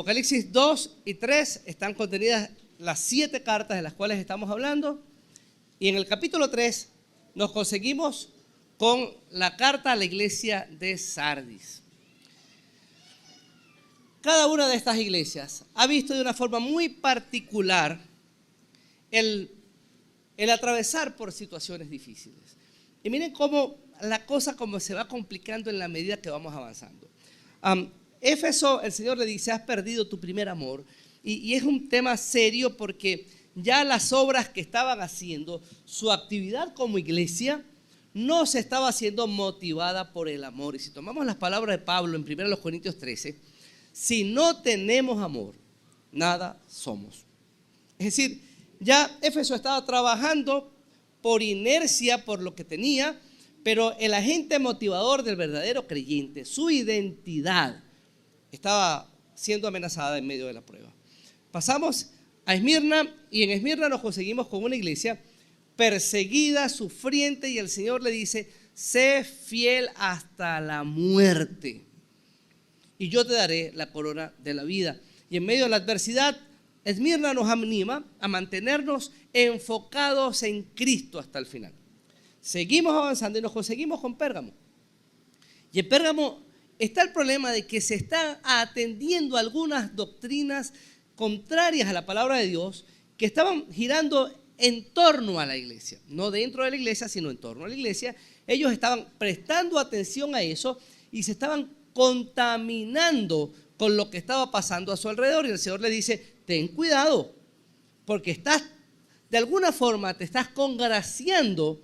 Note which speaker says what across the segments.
Speaker 1: Apocalipsis 2 y 3 están contenidas las 7 cartas de las cuales estamos hablando. Y en el capítulo 3 nos conseguimos con la carta a la iglesia de Sardis. Cada una de estas iglesias ha visto de una forma muy particular el atravesar por situaciones difíciles. Y miren cómo la cosa como se va complicando en la medida que vamos avanzando. Éfeso, el Señor le dice, has perdido tu primer amor. Y es un tema serio porque ya las obras que estaban haciendo, su actividad como iglesia, no se estaba haciendo motivada por el amor. Y si tomamos las palabras de Pablo en 1 Corintios 13, si no tenemos amor, nada somos. Es decir, ya Éfeso estaba trabajando por inercia, por lo que tenía, pero el agente motivador del verdadero creyente, su identidad, estaba siendo amenazada en medio de la prueba. Pasamos a Esmirna y en Esmirna nos conseguimos con una iglesia perseguida, sufriente, y el Señor le dice, sé fiel hasta la muerte y yo te daré la corona de la vida. Y en medio de la adversidad, Esmirna nos anima a mantenernos enfocados en Cristo hasta el final. Seguimos avanzando y nos conseguimos con Pérgamo. Y en Pérgamo está el problema de que se están atendiendo algunas doctrinas contrarias a la palabra de Dios que estaban girando en torno a la iglesia. No dentro de la iglesia, sino en torno a la iglesia. Ellos estaban prestando atención a eso y se estaban contaminando con lo que estaba pasando a su alrededor. Y el Señor le dice, ten cuidado, porque de alguna forma te estás congraciando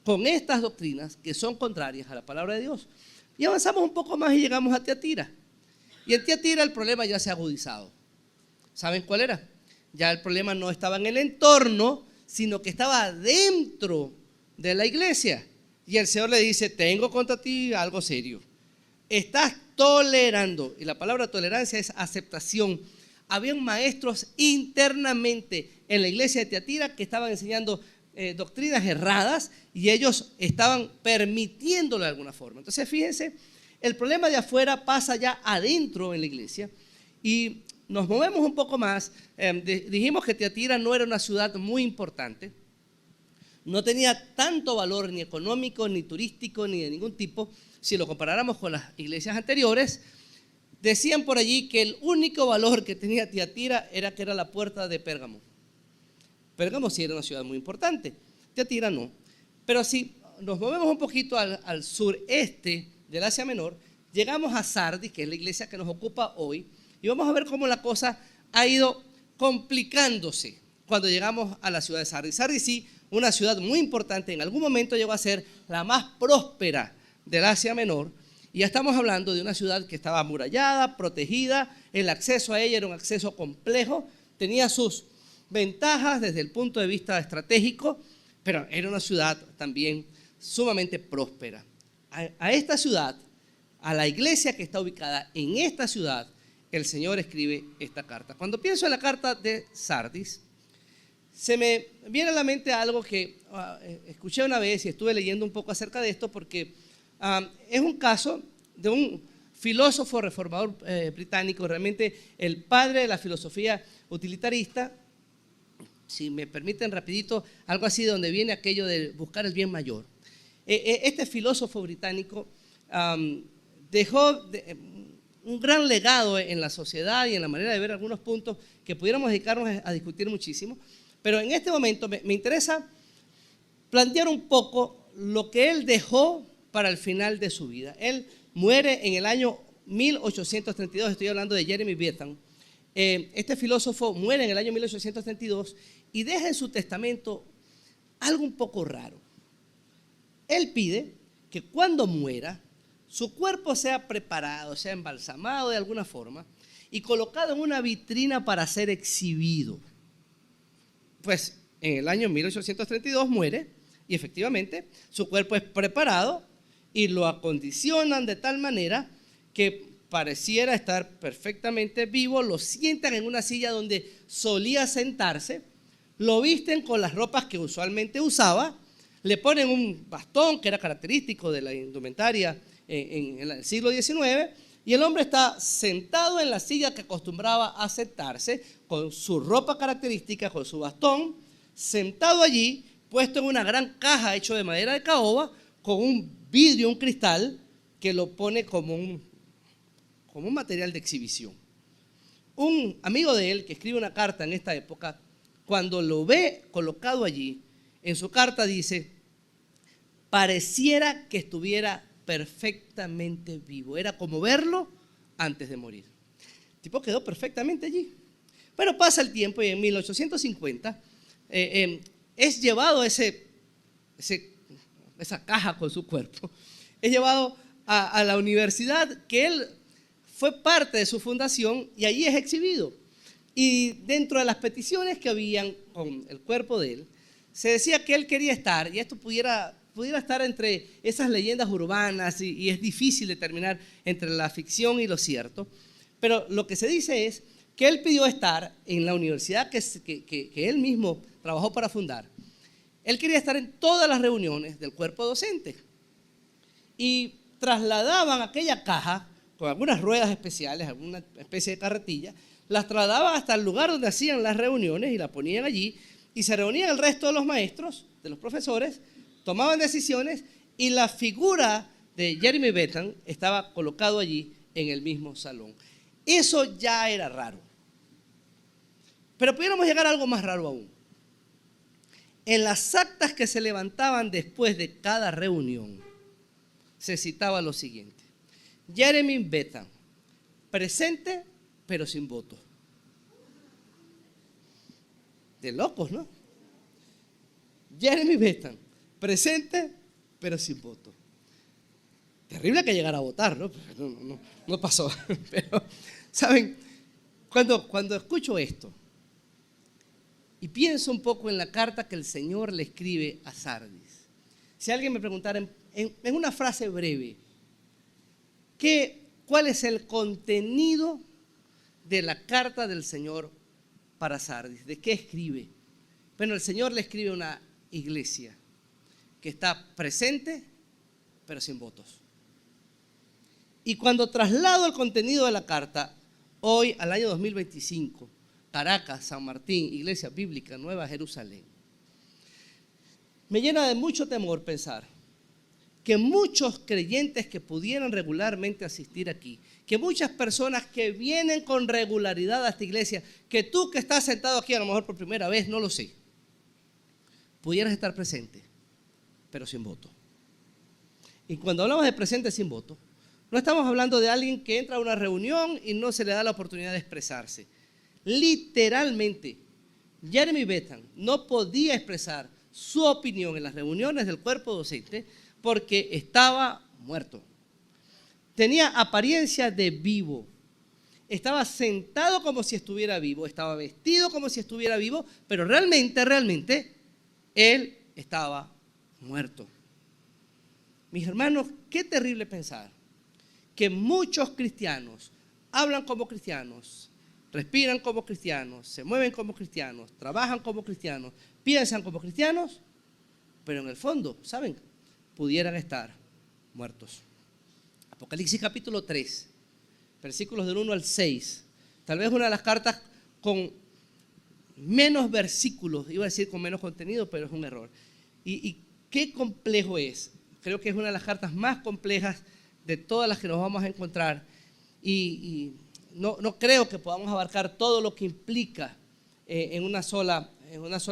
Speaker 1: con estas doctrinas que son contrarias a la palabra de Dios. Y avanzamos un poco más y llegamos a Tiatira. Y en Tiatira el problema ya se ha agudizado. ¿Saben cuál era? Ya el problema no estaba en el entorno, sino que estaba dentro de la iglesia. Y el Señor le dice, tengo contra ti algo serio. Estás tolerando, y la palabra tolerancia es aceptación. Habían maestros internamente en la iglesia de Tiatira que estaban enseñando doctrinas erradas y ellos estaban permitiéndolo de alguna forma. Entonces fíjense, el problema de afuera pasa ya adentro en la iglesia y nos movemos un poco más. Dijimos que Tiatira no era una ciudad muy importante, no tenía tanto valor ni económico, ni turístico, ni de ningún tipo. Si lo comparáramos con las iglesias anteriores, decían por allí que el único valor que tenía Tiatira era que era la puerta de Pérgamo. Pérgamo sí era una ciudad muy importante, Tiatira no. Pero si nos movemos un poquito al sureste del Asia Menor, llegamos a Sardis, que es la iglesia que nos ocupa hoy, y vamos a ver cómo la cosa ha ido complicándose cuando llegamos a la ciudad de Sardis. Sardis sí, una ciudad muy importante, en algún momento llegó a ser la más próspera del Asia Menor, y ya estamos hablando de una ciudad que estaba amurallada, protegida, el acceso a ella era un acceso complejo, tenía sus ventajas desde el punto de vista estratégico, pero era una ciudad también sumamente próspera. A esta ciudad, a la iglesia que está ubicada en esta ciudad, el Señor escribe esta carta. Cuando pienso en la carta de Sardis, se me viene a la mente algo que escuché una vez y estuve leyendo un poco acerca de esto porque es un caso de un filósofo reformador británico, realmente el padre de la filosofía utilitarista. Si me permiten rapidito, algo así donde viene aquello de buscar el bien mayor. Este filósofo británico dejó un gran legado en la sociedad y en la manera de ver algunos puntos que pudiéramos dedicarnos a discutir muchísimo. Pero en este momento me interesa plantear un poco lo que él dejó para el final de su vida. Él muere en el año 1832, estoy hablando de Jeremy Bentham. Este filósofo muere en el año 1832 y deja en su testamento algo un poco raro. Él pide que cuando muera, su cuerpo sea preparado, sea embalsamado de alguna forma y colocado en una vitrina para ser exhibido. Pues en el año 1832 muere y efectivamente su cuerpo es preparado y lo acondicionan de tal manera que pareciera estar perfectamente vivo, lo sientan en una silla donde solía sentarse, lo visten con las ropas que usualmente usaba, le ponen un bastón que era característico de la indumentaria en el siglo XIX, Y el hombre está sentado en la silla que acostumbraba a sentarse, con su ropa característica, con su bastón, sentado allí, puesto en una gran caja hecha de madera de caoba, con un vidrio, un cristal, que lo pone como un material de exhibición. Un amigo de él, que escribe una carta en esta época, cuando lo ve colocado allí, en su carta dice: pareciera que estuviera perfectamente vivo. Era como verlo antes de morir. El tipo quedó perfectamente allí. Pero pasa el tiempo y en 1850 es llevado esa caja con su cuerpo, es llevado a la universidad que él fue parte de su fundación y allí es exhibido. Y dentro de las peticiones que habían con el cuerpo de él, se decía que él quería estar, y esto pudiera estar entre esas leyendas urbanas y es difícil determinar entre la ficción y lo cierto, pero lo que se dice es que él pidió estar en la universidad que él mismo trabajó para fundar. Él quería estar en todas las reuniones del cuerpo docente y trasladaban aquella caja con algunas ruedas especiales, alguna especie de carretilla, las trasladaban hasta el lugar donde hacían las reuniones y la ponían allí y se reunían el resto de los maestros, de los profesores, tomaban decisiones y la figura de Jeremy Bentham estaba colocado allí en el mismo salón. Eso ya era raro. Pero pudiéramos llegar a algo más raro aún. En las actas que se levantaban después de cada reunión, se citaba lo siguiente: Jeremy Bentham, presente pero sin voto. De locos, ¿no? Jeremy Bentham, presente pero sin voto. Terrible que llegara a votar, ¿no? No pasó. Pero, ¿saben? Cuando escucho esto y pienso un poco en la carta que el Señor le escribe a Sardis, si alguien me preguntara en una frase breve, ¿cuál es el contenido de la carta del Señor para Sardis? ¿De qué escribe? Bueno, el Señor le escribe a una iglesia que está presente, pero sin votos. Y cuando traslado el contenido de la carta, hoy al año 2025, Caracas, San Martín, Iglesia Bíblica, Nueva Jerusalén, me llena de mucho temor pensar que muchos creyentes que pudieran regularmente asistir aquí, que muchas personas que vienen con regularidad a esta iglesia, que tú que estás sentado aquí a lo mejor por primera vez, no lo sé, pudieras estar presente, pero sin voto. Y cuando hablamos de presente sin voto, no estamos hablando de alguien que entra a una reunión y no se le da la oportunidad de expresarse. Literalmente, Jeremy Bentham no podía expresar su opinión en las reuniones del cuerpo docente porque estaba muerto. Tenía apariencia de vivo. Estaba sentado como si estuviera vivo, estaba vestido como si estuviera vivo, pero realmente, él estaba muerto. Mis hermanos, qué terrible pensar que muchos cristianos hablan como cristianos, respiran como cristianos, se mueven como cristianos, trabajan como cristianos, piensan como cristianos, pero en el fondo, ¿saben?, pudieran estar muertos. Apocalipsis capítulo 3, versículos del 1 al 6, tal vez una de las cartas con menos versículos, iba a decir con menos contenido, pero es un error. Y qué complejo es. Creo que es una de las cartas más complejas de todas las que nos vamos a encontrar. Y no creo que podamos abarcar todo lo que implica en una sola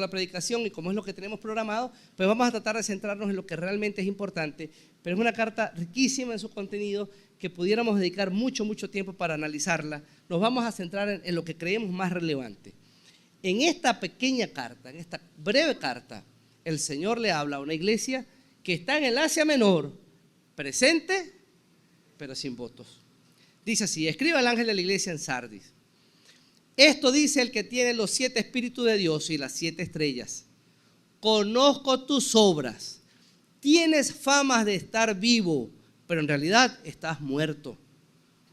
Speaker 1: predicación, y como es lo que tenemos programado, pues vamos a tratar de centrarnos en lo que realmente es importante. Pero es una carta riquísima en su contenido que pudiéramos dedicar mucho tiempo para analizarla. Nos vamos a centrar en lo que creemos más relevante. En esta pequeña carta, en esta breve carta, el Señor le habla a una iglesia que está en el Asia Menor, presente, pero sin votos. Dice así: escribe al ángel de la iglesia en Sardis. Esto dice el que tiene los 7 espíritus de Dios y las 7 estrellas. Conozco tus obras. Tienes fama de estar vivo, pero en realidad estás muerto.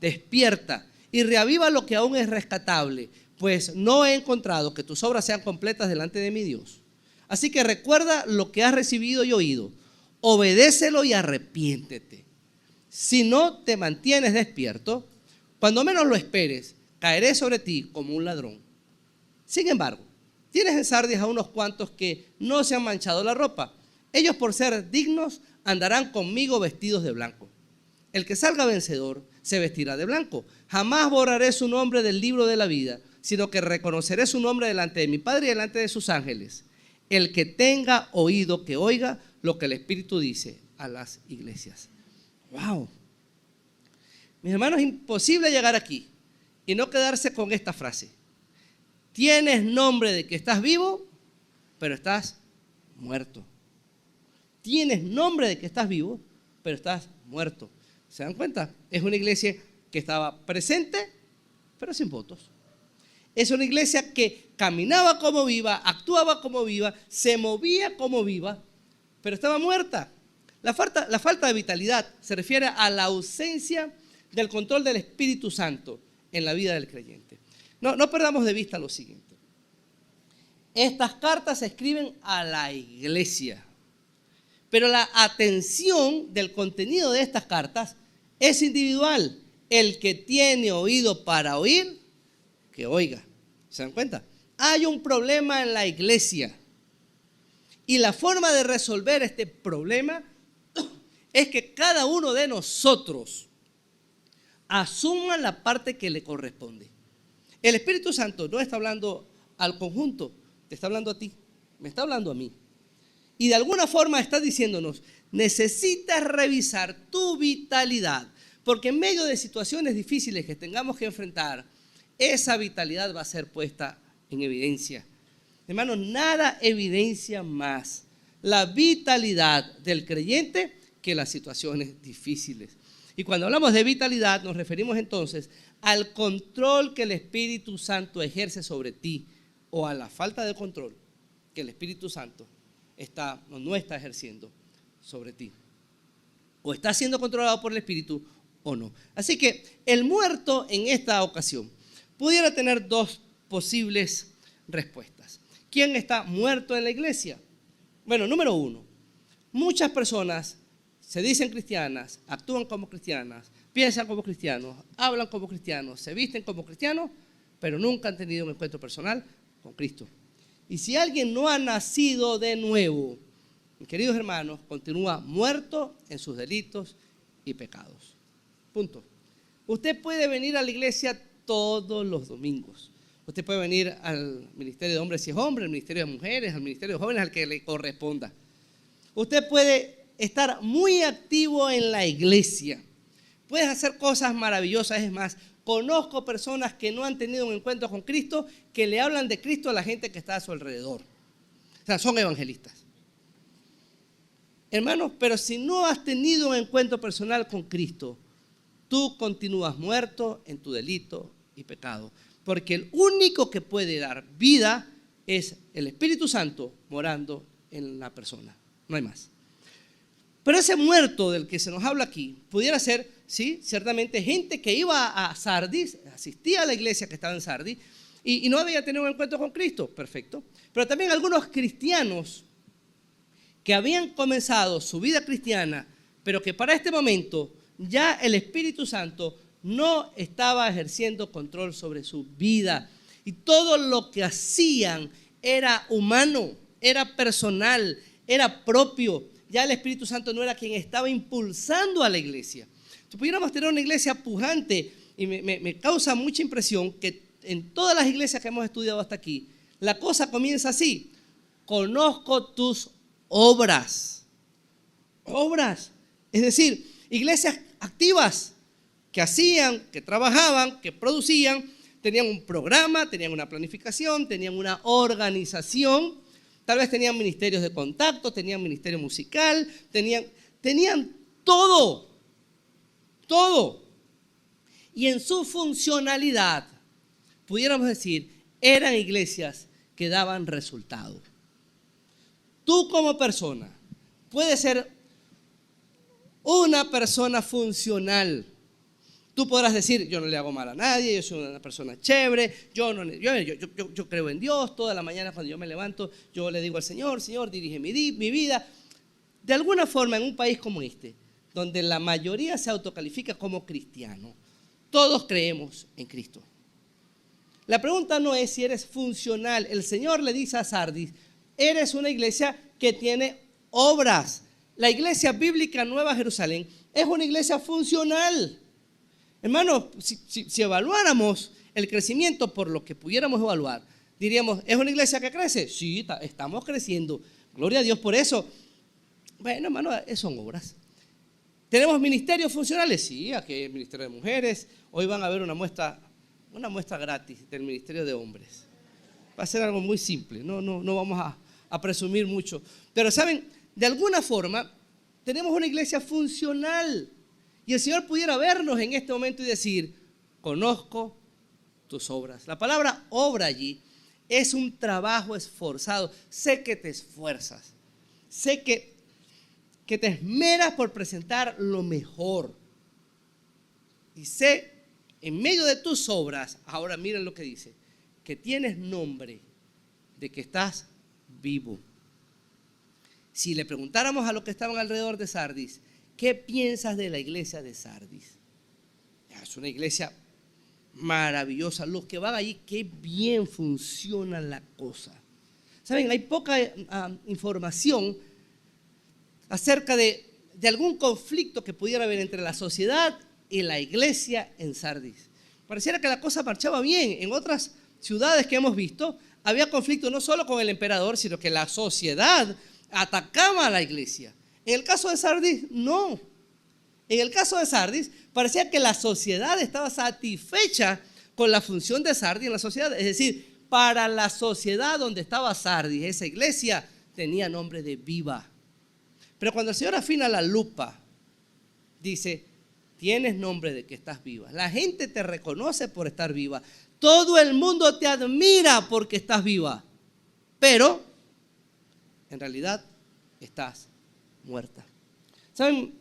Speaker 1: Despierta y reaviva lo que aún es rescatable, pues no he encontrado que tus obras sean completas delante de mi Dios. Así que recuerda lo que has recibido y oído. Obedécelo y arrepiéntete. Si no te mantienes despierto, Cuando menos lo esperes, caeré sobre ti como un ladrón. Sin embargo, tienes en Sardis a unos cuantos que no se han manchado la ropa. Ellos, por ser dignos, andarán conmigo vestidos de blanco. El que salga vencedor se vestirá de blanco. Jamás borraré su nombre del libro de la vida, sino que reconoceré su nombre delante de mi Padre y delante de sus ángeles. El que tenga oído, que oiga lo que el Espíritu dice a las iglesias. ¡Wow! Mis hermanos, es imposible llegar aquí y no quedarse con esta frase. Tienes nombre de que estás vivo, pero estás muerto. Tienes nombre de que estás vivo, pero estás muerto. ¿Se dan cuenta? Es una iglesia que estaba presente, pero sin votos. Es una iglesia que caminaba como viva, actuaba como viva, se movía como viva, pero estaba muerta. La falta de vitalidad se refiere a la ausencia del control del Espíritu Santo en la vida del creyente. No perdamos de vista lo siguiente. Estas cartas se escriben a la iglesia, pero la atención del contenido de estas cartas es individual. El que tiene oído para oír, que oiga. ¿Se dan cuenta? Hay un problema en la iglesia y la forma de resolver este problema es que cada uno de nosotros asuma la parte que le corresponde. El Espíritu Santo no está hablando al conjunto, te está hablando a ti, me está hablando a mí. Y de alguna forma está diciéndonos, necesitas revisar tu vitalidad, porque en medio de situaciones difíciles que tengamos que enfrentar, esa vitalidad va a ser puesta en evidencia. Hermanos, nada evidencia más la vitalidad del creyente que las situaciones difíciles. Y cuando hablamos de vitalidad, nos referimos entonces al control que el Espíritu Santo ejerce sobre ti o a la falta de control que el Espíritu Santo no está ejerciendo sobre ti. O está siendo controlado por el Espíritu o no. Así que el muerto en esta ocasión pudiera tener dos posibles respuestas. ¿Quién está muerto en la iglesia? Bueno, número uno, muchas personas se dicen cristianas, actúan como cristianas, piensan como cristianos, hablan como cristianos, se visten como cristianos, pero nunca han tenido un encuentro personal con Cristo. Y si alguien no ha nacido de nuevo, mis queridos hermanos, continúa muerto en sus delitos y pecados. Punto. Usted puede venir a la iglesia todos los domingos. Usted puede venir al ministerio de hombres si es hombre, al ministerio de mujeres, al ministerio de jóvenes, al que le corresponda. Usted puede estar muy activo en la iglesia. Puedes hacer cosas maravillosas. Es más, conozco personas que no han tenido un encuentro con Cristo, que le hablan de Cristo a la gente que está a su alrededor. O sea, son evangelistas. Hermanos, pero si no has tenido un encuentro personal con Cristo, tú continúas muerto en tu delito y pecado. Porque el único que puede dar vida es el Espíritu Santo morando en la persona. No hay más. Pero ese muerto del que se nos habla aquí pudiera ser, sí, ciertamente gente que iba a Sardis, asistía a la iglesia que estaba en Sardis y no había tenido un encuentro con Cristo. Perfecto. Pero también algunos cristianos que habían comenzado su vida cristiana, pero que para este momento ya el Espíritu Santo no estaba ejerciendo control sobre su vida. Y todo lo que hacían era humano, era personal, era propio. Ya el Espíritu Santo no era quien estaba impulsando a la iglesia. Si pudiéramos tener una iglesia pujante, y me causa mucha impresión que en todas las iglesias que hemos estudiado hasta aquí, la cosa comienza así: conozco tus obras. Obras. Es decir, iglesias activas que hacían, que trabajaban, que producían, tenían un programa, tenían una planificación, tenían una organización, tal vez tenían ministerios de contacto, tenían ministerio musical, tenían todo. Y en su funcionalidad, pudiéramos decir, eran iglesias que daban resultado. Tú como persona puedes ser una persona funcional. Tú podrás decir, yo no le hago mal a nadie, yo soy una persona chévere, yo creo en Dios, toda la mañana cuando yo me levanto, yo le digo al Señor, Señor, dirige mi vida. De alguna forma, en un país como este, donde la mayoría se autocalifica como cristiano, Todos creemos en Cristo. La pregunta no es si eres funcional. El Señor le dice a Sardis, eres una iglesia que tiene obras. La iglesia bíblica Nueva Jerusalén es una iglesia funcional. Hermanos, si evaluáramos el crecimiento por lo que pudiéramos evaluar, diríamos, ¿es una iglesia que crece? Sí, estamos creciendo. Gloria a Dios por eso. Bueno, hermano, son obras. ¿Tenemos ministerios funcionales? Sí, aquí hay el ministerio de mujeres. Hoy van a ver una muestra gratis del ministerio de hombres. Va a ser algo muy simple, no vamos a presumir mucho. Pero saben, de alguna forma tenemos una iglesia funcional. Y el Señor pudiera vernos en este momento y decir, conozco tus obras. La palabra obra allí es un trabajo esforzado. Sé que te esfuerzas. Sé que te esmeras por presentar lo mejor. Y sé, en medio de tus obras, ahora miren lo que dice, que tienes nombre de que estás vivo. Si le preguntáramos a los que estaban alrededor de Sardis, ¿qué piensas de la iglesia de Sardis? Es una iglesia maravillosa. Los que van allí, qué bien funciona la cosa. Saben, hay poca información acerca de algún conflicto que pudiera haber entre la sociedad y la iglesia en Sardis. Pareciera que la cosa marchaba bien. En otras ciudades que hemos visto, había conflicto no solo con el emperador, sino que la sociedad atacaba a la iglesia. En el caso de Sardis, no. En el caso de Sardis, parecía que la sociedad estaba satisfecha con la función de Sardis en la sociedad. Es decir, para la sociedad donde estaba Sardis, esa iglesia tenía nombre de viva. Pero cuando el Señor afina la lupa, dice, tienes nombre de que estás viva. La gente te reconoce por estar viva. Todo el mundo te admira porque estás viva. Pero, en realidad, estás muerta. ¿Saben?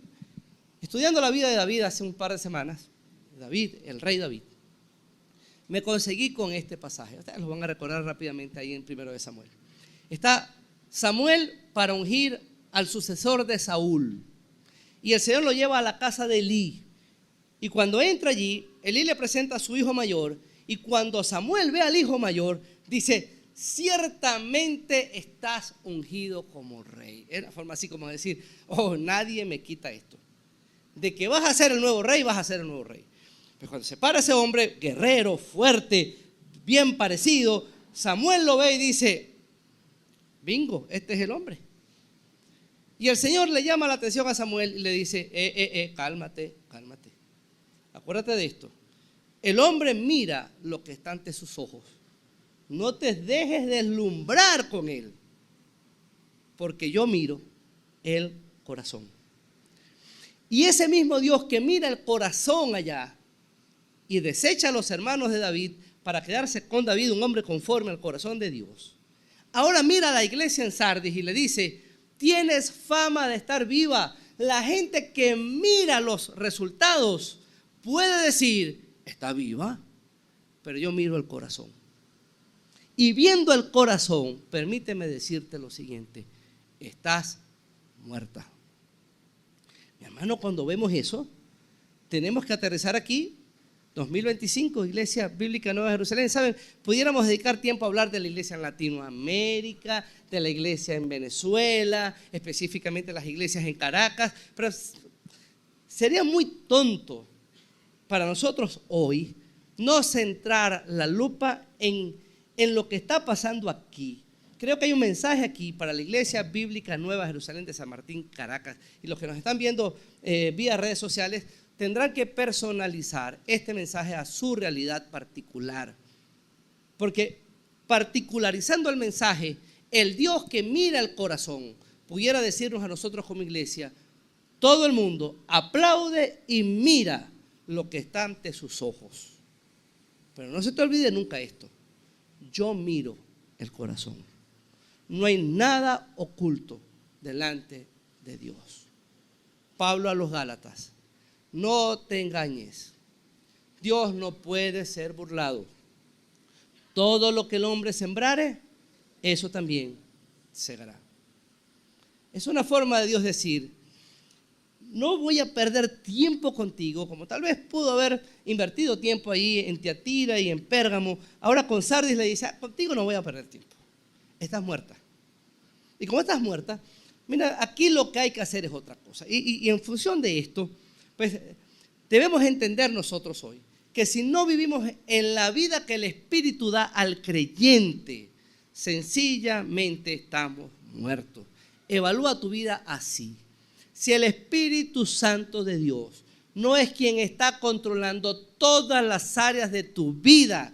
Speaker 1: Estudiando la vida de David hace un par de semanas, David, el rey David, me conseguí con este pasaje. Ustedes lo van a recordar rápidamente ahí en 1 de Samuel. Está Samuel para ungir al sucesor de Saúl. Y el Señor lo lleva a la casa de Elí. Y cuando entra allí, Elí le presenta a su hijo mayor. Y cuando Samuel ve al hijo mayor, dice, ciertamente estás ungido como rey. Es una forma así como de decir, oh, nadie me quita esto. De que vas a ser el nuevo rey, vas a ser el nuevo rey. Pero cuando se para ese hombre, guerrero, fuerte, bien parecido, Samuel lo ve y dice, bingo, este es el hombre. Y el Señor le llama la atención a Samuel y le dice, cálmate. Acuérdate de esto. El hombre mira lo que está ante sus ojos. No te dejes deslumbrar con él, porque yo miro el corazón. Y ese mismo Dios que mira el corazón allá y desecha a los hermanos de David para quedarse con David, un hombre conforme al corazón de Dios, ahora mira a la iglesia en Sardis y le dice, tienes fama de estar viva. La gente que mira los resultados puede decir, está viva, pero yo miro el corazón. Y viendo el corazón, permíteme decirte lo siguiente, estás muerta. Mi hermano, cuando vemos eso, tenemos que aterrizar aquí, 2025, Iglesia Bíblica Nueva Jerusalén. ¿Saben? Pudiéramos dedicar tiempo a hablar de la iglesia en Latinoamérica, de la iglesia en Venezuela, específicamente las iglesias en Caracas, pero sería muy tonto para nosotros hoy no centrar la lupa en lo que está pasando aquí. Creo que hay un mensaje aquí para la Iglesia Bíblica Nueva Jerusalén de San Martín, Caracas. Y los que nos están viendo vía redes sociales tendrán que personalizar este mensaje a su realidad particular. Porque particularizando el mensaje, el Dios que mira el corazón pudiera decirnos a nosotros como iglesia, todo el mundo aplaude y mira lo que está ante sus ojos. Pero no se te olvide nunca esto. Yo miro el corazón. No hay nada oculto delante de Dios. Pablo a los Gálatas, no te engañes. Dios no puede ser burlado. Todo lo que el hombre sembrare, eso también segará. Es una forma de Dios decir, no voy a perder tiempo contigo, como tal vez pudo haber invertido tiempo ahí en Tiatira y en Pérgamo. Ahora con Sardis le dice, contigo no voy a perder tiempo, estás muerta. Y como estás muerta, mira, aquí lo que hay que hacer es otra cosa. Y en función de esto, pues debemos entender nosotros hoy que si no vivimos en la vida que el Espíritu da al creyente, sencillamente estamos muertos. Evalúa tu vida así. Si el Espíritu Santo de Dios no es quien está controlando todas las áreas de tu vida,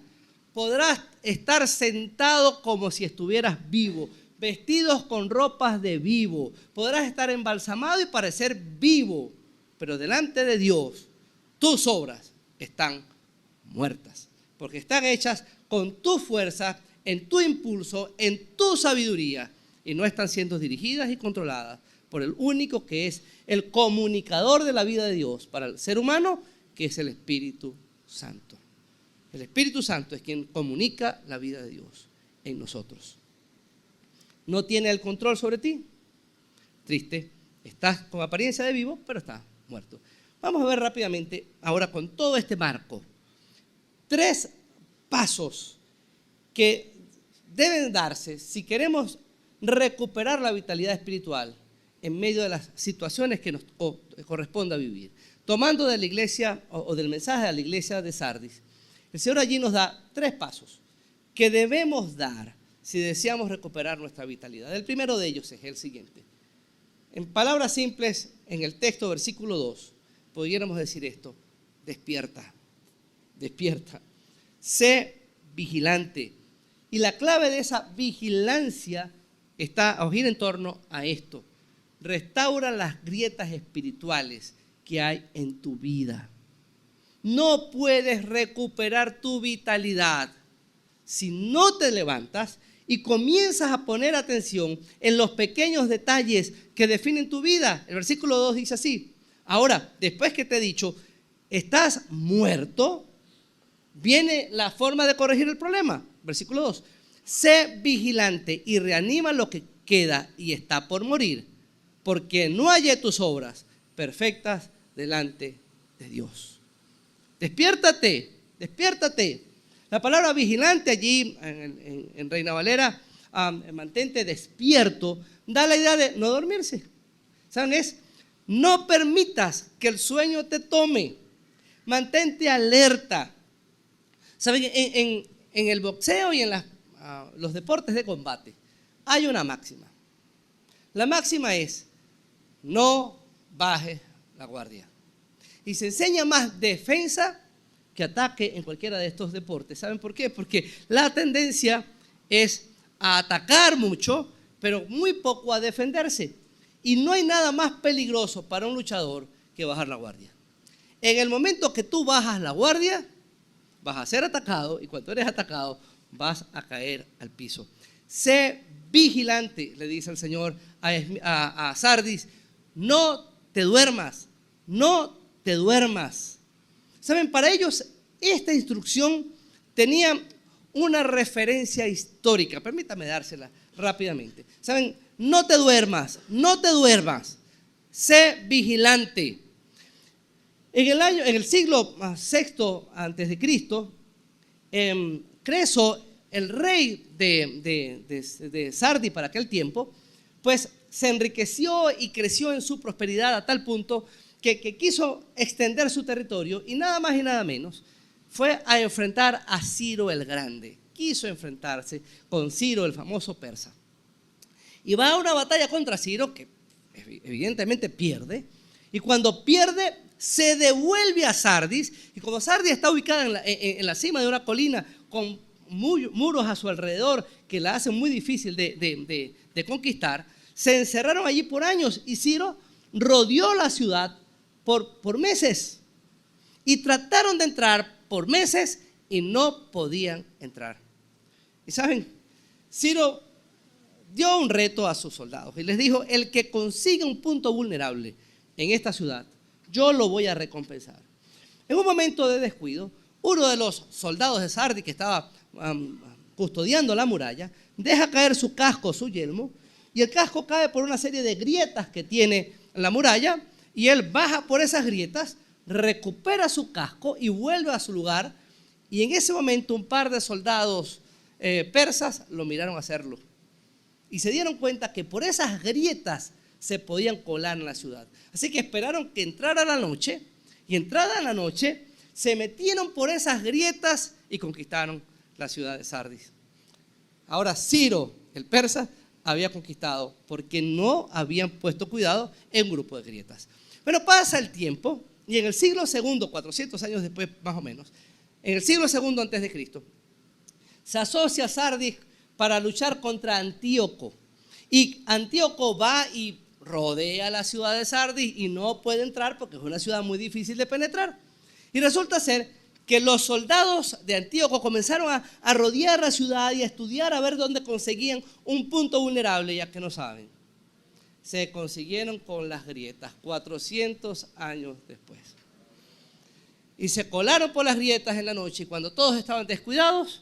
Speaker 1: podrás estar sentado como si estuvieras vivo, vestidos con ropas de vivo, podrás estar embalsamado y parecer vivo, pero delante de Dios tus obras están muertas, porque están hechas con tu fuerza, en tu impulso, en tu sabiduría, y no están siendo dirigidas y controladas por el único que es el comunicador de la vida de Dios para el ser humano, que es el Espíritu Santo. El Espíritu Santo es quien comunica la vida de Dios en nosotros. ¿No tiene el control sobre ti? Triste, estás con apariencia de vivo, pero estás muerto. Vamos a ver rápidamente, ahora con todo este marco, 3 pasos que deben darse si queremos recuperar la vitalidad espiritual en medio de las situaciones que nos corresponda vivir. Tomando de la iglesia o del mensaje de la iglesia de Sardis, el Señor allí nos da 3 pasos que debemos dar si deseamos recuperar nuestra vitalidad. El primero de ellos es el siguiente. En palabras simples, en el texto, versículo 2, pudiéramos decir esto: despierta, despierta, sé vigilante. Y la clave de esa vigilancia gira en torno a esto: restaura las grietas espirituales que hay en tu vida. No puedes recuperar tu vitalidad si no te levantas y comienzas a poner atención en los pequeños detalles que definen tu vida. El versículo 2 dice así: ahora, después que te he dicho, estás muerto, viene la forma de corregir el problema. Versículo 2: sé vigilante y reanima lo que queda y está por morir, porque no hallé tus obras perfectas delante de Dios. Despiértate, despiértate. La palabra vigilante allí en Reina Valera, mantente despierto, da la idea de no dormirse. ¿Saben? Es no permitas que el sueño te tome. Mantente alerta. ¿Saben? En el boxeo y en los deportes de combate hay una máxima. La máxima es: no bajes la guardia. Y se enseña más defensa que ataque en cualquiera de estos deportes. ¿Saben por qué? Porque la tendencia es a atacar mucho, pero muy poco a defenderse. Y no hay nada más peligroso para un luchador que bajar la guardia. En el momento que tú bajas la guardia, vas a ser atacado, y cuando eres atacado, vas a caer al piso. Sé vigilante, le dice el Señor a Sardis, no te duermas, no te duermas. ¿Saben? Para ellos esta instrucción tenía una referencia histórica. Permítame dársela rápidamente. ¿Saben? No te duermas, no te duermas. Sé vigilante. En el siglo VI antes de Cristo, Creso, el rey de Sardis para aquel tiempo, pues se enriqueció y creció en su prosperidad a tal punto que quiso extender su territorio, y nada más y nada menos fue a enfrentar a Ciro el Grande. Quiso enfrentarse con Ciro, el famoso persa. Y va a una batalla contra Ciro, que evidentemente pierde, y cuando pierde se devuelve a Sardis, y como Sardis está ubicada en la cima de una colina con muros a su alrededor que la hacen muy difícil de conquistar, se encerraron allí por años, y Ciro rodeó la ciudad por meses, y trataron de entrar por meses y no podían entrar. Y saben, Ciro dio un reto a sus soldados y les dijo: el que consiga un punto vulnerable en esta ciudad, yo lo voy a recompensar. En un momento de descuido, uno de los soldados de Sardis que estaba custodiando la muralla deja caer su casco, su yelmo, y el casco cae por una serie de grietas que tiene la muralla, Y él baja por esas grietas, recupera su casco y vuelve a su lugar. Y en ese momento un par de soldados persas lo miraron hacerlo. Y se dieron cuenta que por esas grietas se podían colar en la ciudad. Así que esperaron que entrara la noche. Y entrada la noche, se metieron por esas grietas y conquistaron la ciudad de Sardis. Ahora Ciro, el persa, había conquistado porque no habían puesto cuidado en un grupo de grietas. Pero pasa el tiempo y en el siglo II, 400 años después más o menos, en el siglo II antes de Cristo, se asocia Sardis para luchar contra Antíoco. Y Antíoco va y rodea la ciudad de Sardis y no puede entrar porque es una ciudad muy difícil de penetrar. Y resulta ser que los soldados de Antíoco comenzaron a rodear la ciudad y a estudiar a ver dónde conseguían un punto vulnerable, ya que no saben. Se consiguieron con las grietas 400 años después. Y se colaron por las grietas en la noche y cuando todos estaban descuidados,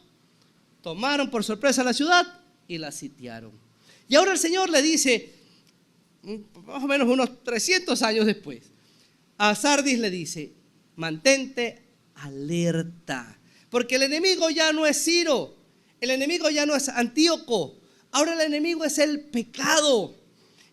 Speaker 1: tomaron por sorpresa la ciudad y la sitiaron. Y ahora el Señor le dice, más o menos unos 300 años después, a Sardis le dice, mantente alerta, porque el enemigo ya no es Ciro, el enemigo ya no es Antíoco, ahora el enemigo es el pecado.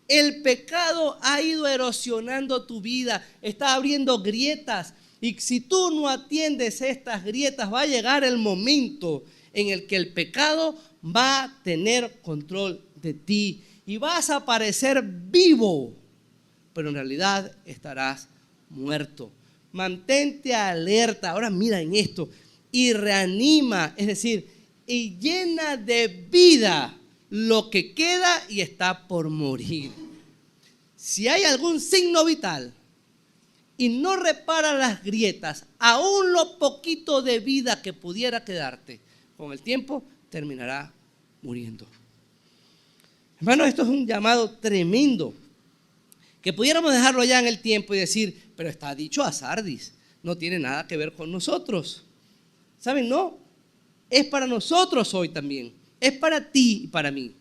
Speaker 1: El pecado ha ido erosionando tu vida, está abriendo grietas, y si tú no atiendes estas grietas, va a llegar el momento en el que el pecado va a tener control de ti y vas a parecer vivo, pero en realidad estarás muerto. Mantente alerta. Ahora mira en esto y reanima, es decir, y llena de vida lo que queda y está por morir. Si hay algún signo vital y no repara las grietas, aún lo poquito de vida que pudiera quedarte, con el tiempo terminará muriendo. Hermanos, esto es un llamado tremendo, que pudiéramos dejarlo ya en el tiempo y decir, pero está dicho a Sardis, no tiene nada que ver con nosotros. ¿Saben? No, es para nosotros hoy también, es para ti y para mí.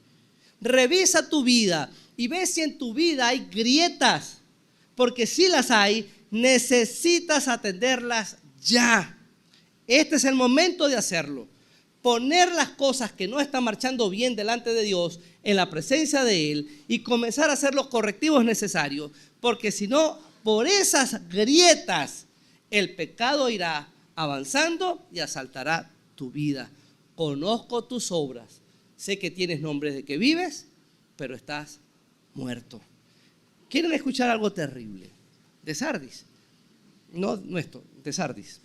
Speaker 1: Revisa tu vida y ve si en tu vida hay grietas, porque si las hay, necesitas atenderlas ya. Este es el momento de hacerlo. Poner las cosas que no están marchando bien delante de Dios en la presencia de Él y comenzar a hacer los correctivos necesarios, porque si no, por esas grietas el pecado irá avanzando y asaltará tu vida. Conozco tus obras, sé que tienes nombre de que vives, pero estás muerto. ¿Quieren escuchar algo terrible? De Sardis, no esto, de Sardis.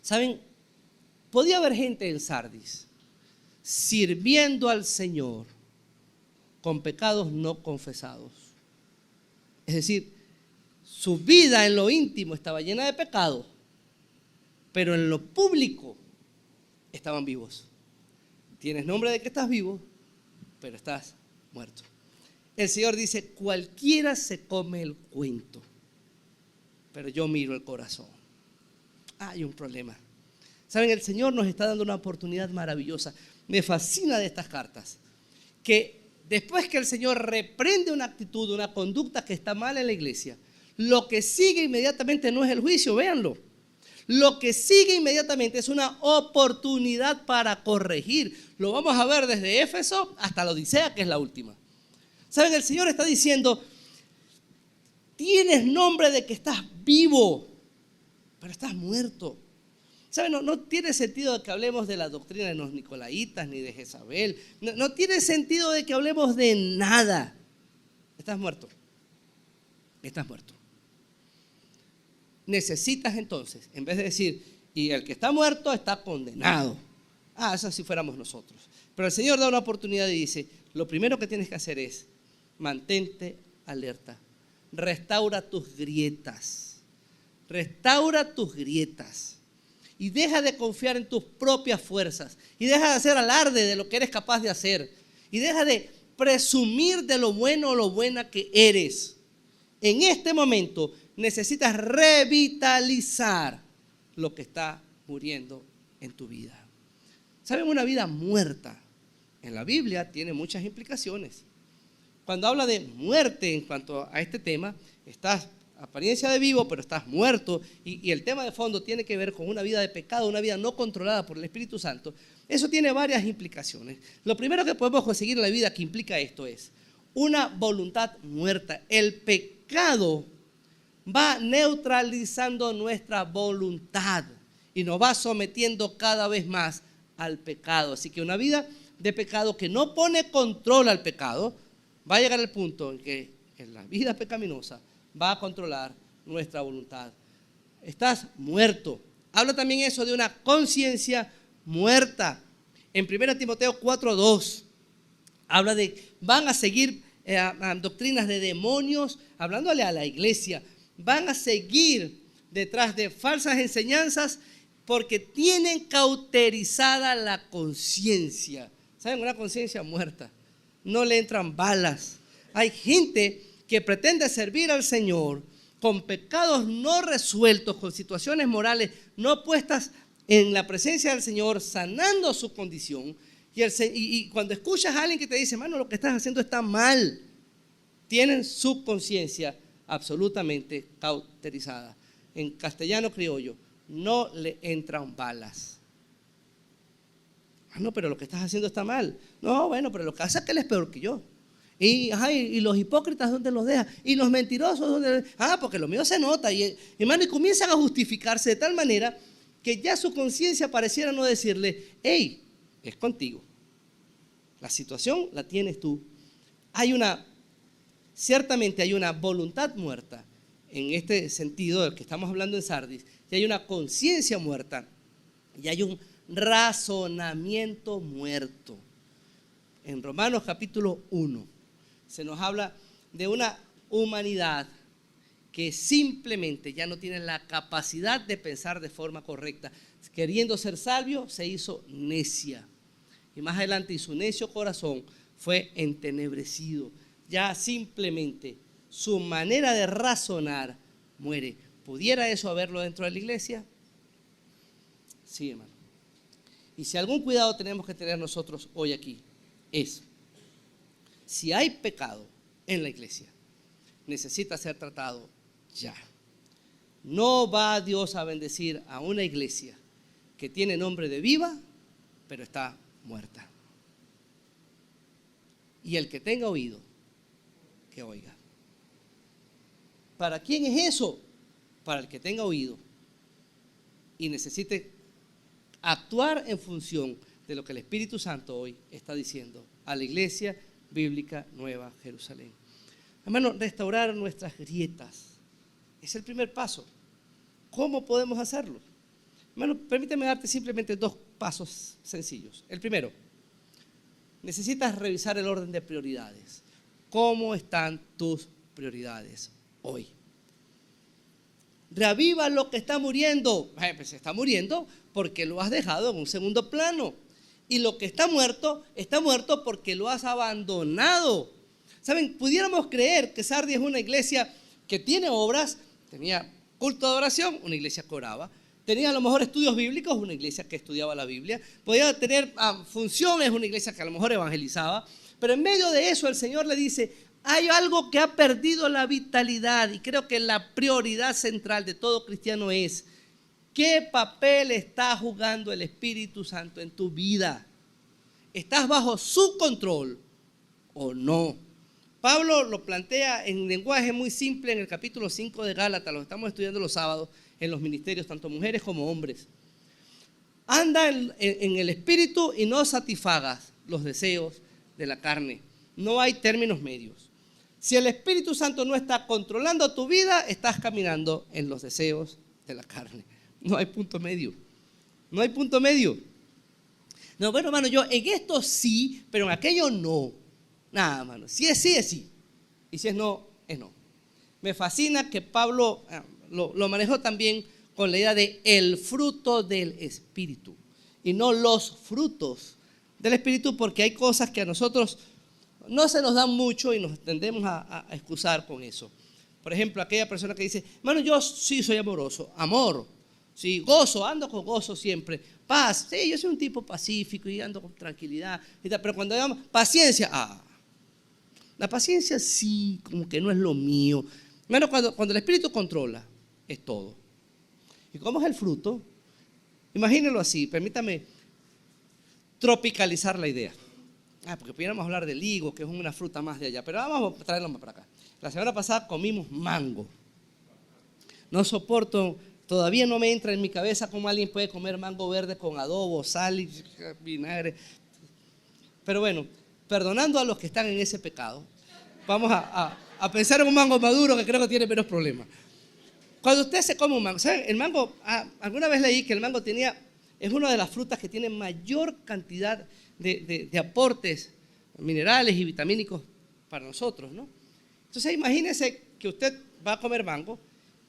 Speaker 1: ¿Saben? Podía haber gente en Sardis sirviendo al Señor con pecados no confesados. Es decir, su vida en lo íntimo estaba llena de pecado, pero en lo público estaban vivos. Tienes nombre de que estás vivo, pero estás muerto. El Señor dice, cualquiera se come el cuento, pero yo miro el corazón. Hay un problema. Saben, el Señor nos está dando una oportunidad maravillosa. Me fascina de estas cartas, que después que el Señor reprende una actitud, una conducta que está mal en la iglesia, lo que sigue inmediatamente no es el juicio, véanlo. Lo que sigue inmediatamente es una oportunidad para corregir. Lo vamos a ver desde Éfeso hasta la Odisea, que es la última. Saben, el Señor está diciendo, tienes nombre de que estás vivo, pero estás muerto. ¿Saben? No tiene sentido de que hablemos de la doctrina de los nicolaitas ni de Jezabel. No tiene sentido de que hablemos de nada. Estás muerto. Estás muerto. Necesitas entonces, en vez de decir, y el que está muerto está condenado. Eso si fuéramos nosotros. Pero el Señor da una oportunidad y dice, lo primero que tienes que hacer es, mantente alerta. Restaura tus grietas. Restaura tus grietas. Y deja de confiar en tus propias fuerzas. Y deja de hacer alarde de lo que eres capaz de hacer. Y deja de presumir de lo bueno o lo buena que eres. En este momento necesitas revitalizar lo que está muriendo en tu vida. ¿Saben? Una vida muerta en la Biblia tiene muchas implicaciones. cuando habla de muerte en cuanto a este tema, estás apariencia de vivo, pero estás muerto, y el tema de fondo tiene que ver con una vida de pecado, una vida no controlada por el Espíritu Santo. Eso tiene varias implicaciones. Lo primero que podemos conseguir en la vida que implica esto es una voluntad muerta. El pecado va neutralizando nuestra voluntad y nos va sometiendo cada vez más al pecado. Así que una vida de pecado que no pone control al pecado va a llegar al punto en que en la vida pecaminosa va a controlar nuestra voluntad. Estás muerto. Habla también eso de una conciencia muerta. En 1 Timoteo 4:2 habla de van a seguir doctrinas de demonios, hablándole a la iglesia. Van a seguir detrás de falsas enseñanzas porque tienen cauterizada la conciencia. ¿Saben? Una conciencia muerta. No le entran balas. Hay gente que pretende servir al Señor con pecados no resueltos, con situaciones morales no puestas en la presencia del Señor, sanando su condición. Y cuando escuchas a alguien que te dice, hermano, lo que estás haciendo está mal, tienen su conciencia absolutamente cauterizada. En castellano criollo, no le entran balas. No, pero lo que estás haciendo está mal. No, bueno, pero lo que hace es que él es peor que yo. Y los hipócritas, ¿dónde los deja? Y los mentirosos, ¿dónde? Porque lo mío se nota. Hermano, y comienzan a justificarse de tal manera que ya su conciencia pareciera no decirle, hey, es contigo. La situación la tienes tú. Ciertamente hay una voluntad muerta en este sentido del que estamos hablando en Sardis, y hay una conciencia muerta y hay un razonamiento muerto. En Romanos capítulo 1 se nos habla de una humanidad que simplemente ya no tiene la capacidad de pensar de forma correcta. Queriendo ser sabio, se hizo necia. Y más adelante, y su necio corazón fue entenebrecido. Ya simplemente su manera de razonar muere. ¿Pudiera eso haberlo dentro de la iglesia? Sí, hermano. Y si algún cuidado tenemos que tener nosotros hoy aquí, es, si hay pecado en la iglesia, necesita ser tratado ya. No va Dios a bendecir a una iglesia que tiene nombre de viva, pero está muerta. Y el que tenga oído, que oiga. ¿Para quién es eso? Para el que tenga oído y necesite actuar en función de lo que el Espíritu Santo hoy está diciendo a la Iglesia Bíblica Nueva Jerusalén. Hermano, restaurar nuestras grietas es el primer paso. ¿Cómo podemos hacerlo? Hermano, permíteme darte simplemente 2 pasos sencillos. El primero, necesitas revisar el orden de prioridades. ¿Cómo están tus prioridades hoy? Reaviva lo que está muriendo. Pues está muriendo porque lo has dejado en un segundo plano. Y lo que está muerto porque lo has abandonado. ¿Saben? Pudiéramos creer que Sardis es una iglesia que tiene obras, tenía culto de adoración, una iglesia que oraba, tenía a lo mejor estudios bíblicos, una iglesia que estudiaba la Biblia, podía tener funciones, una iglesia que a lo mejor evangelizaba, pero en medio de eso el Señor le dice, hay algo que ha perdido la vitalidad, y creo que la prioridad central de todo cristiano es, ¿qué papel está jugando el Espíritu Santo en tu vida? ¿Estás bajo su control o no? Pablo lo plantea en lenguaje muy simple en el capítulo 5 de Gálatas, lo estamos estudiando los sábados en los ministerios, tanto mujeres como hombres. Anda en el Espíritu y no satisfagas los deseos de la carne. No hay términos medios. Si el Espíritu Santo no está controlando tu vida, estás caminando en los deseos de la carne. No hay punto medio. No hay punto medio. No, bueno, hermano, yo en esto sí, pero en aquello no. Nada, hermano. Si es sí, es sí. Y si es no, es no. Me fascina que Pablo lo manejó también con la idea de el fruto del Espíritu y no los frutos del Espíritu, porque hay cosas que a nosotros no se nos dan mucho y nos tendemos a excusar con eso. Por ejemplo, aquella persona que dice, hermano, yo sí soy amoroso, amor, sí, gozo, ando con gozo siempre, paz, sí, yo soy un tipo pacífico y ando con tranquilidad, pero cuando digamos paciencia, La paciencia sí, como que no es lo mío. Bueno, cuando el Espíritu controla, es todo. ¿Y cómo es el fruto? Imagínenlo así, permítame tropicalizar la idea. Porque pudiéramos hablar del higo, que es una fruta más de allá, pero vamos a traerlo más para acá. La semana pasada comimos mango. No soporto, todavía no me entra en mi cabeza cómo alguien puede comer mango verde con adobo, sal y vinagre. Pero bueno, perdonando a los que están en ese pecado, vamos a pensar en un mango maduro que creo que tiene menos problemas. Cuando usted se come un mango, ¿saben? El mango, alguna vez leí que el mango es una de las frutas que tiene mayor cantidad de aportes minerales y vitamínicos para nosotros, ¿no? Entonces imagínese que usted va a comer mango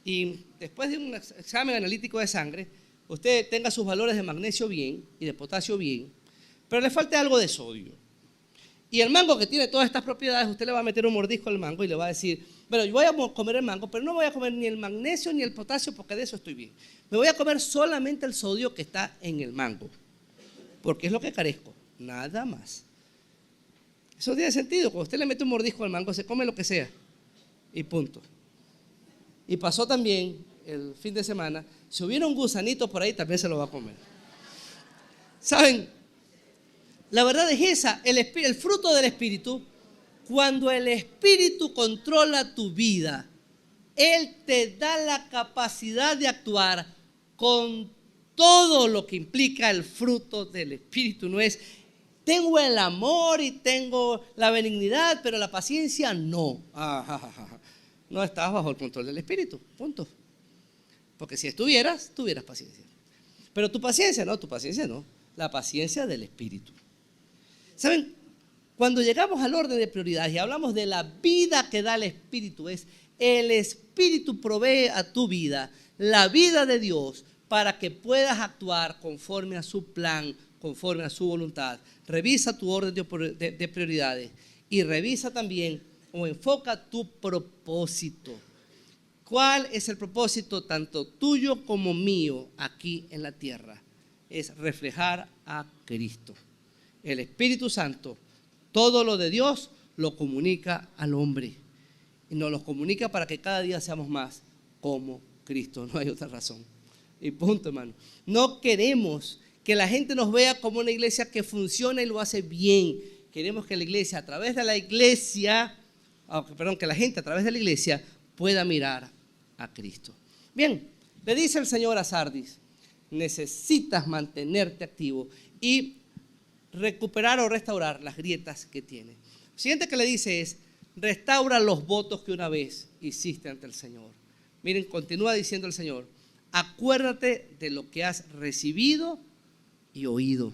Speaker 1: y después de un examen analítico de sangre, usted tenga sus valores de magnesio bien y de potasio bien, pero le falta algo de sodio. Y el mango que tiene todas estas propiedades, usted le va a meter un mordisco al mango y le va a decir, bueno, yo voy a comer el mango, pero no voy a comer ni el magnesio ni el potasio porque de eso estoy bien. Me voy a comer solamente el sodio que está en el mango, porque es lo que carezco, nada más. Eso tiene sentido, cuando usted le mete un mordisco al mango, se come lo que sea y punto. Y pasó también el fin de semana, si hubiera un gusanito por ahí, también se lo va a comer. ¿Saben? La verdad es esa, el fruto del Espíritu, cuando el Espíritu controla tu vida, Él te da la capacidad de actuar con todo lo que implica el fruto del Espíritu. No es, tengo el amor y tengo la benignidad, pero la paciencia no. No estás bajo el control del Espíritu, punto. Porque si tuvieras paciencia. Pero tu paciencia no, la paciencia del Espíritu. ¿Saben? Cuando llegamos al orden de prioridades y hablamos de la vida que da el Espíritu, es el Espíritu provee a tu vida la vida de Dios para que puedas actuar conforme a su plan, conforme a su voluntad. Revisa tu orden de prioridades y revisa también o enfoca tu propósito. ¿Cuál es el propósito tanto tuyo como mío aquí en la tierra? Es reflejar a Cristo. El Espíritu Santo, todo lo de Dios lo comunica al hombre. Y nos lo comunica para que cada día seamos más como Cristo. No hay otra razón. Y punto, hermano. No queremos que la gente nos vea como una iglesia que funciona y lo hace bien. Queremos que la iglesia, a través de la iglesia, que la gente a través de la iglesia pueda mirar a Cristo. Bien, le dice el Señor a Sardis, necesitas mantenerte activo y recuperar o restaurar las grietas que tiene. Lo siguiente que le dice es, restaura los votos que una vez hiciste ante el Señor. Miren, continúa diciendo el Señor, acuérdate de lo que has recibido y oído.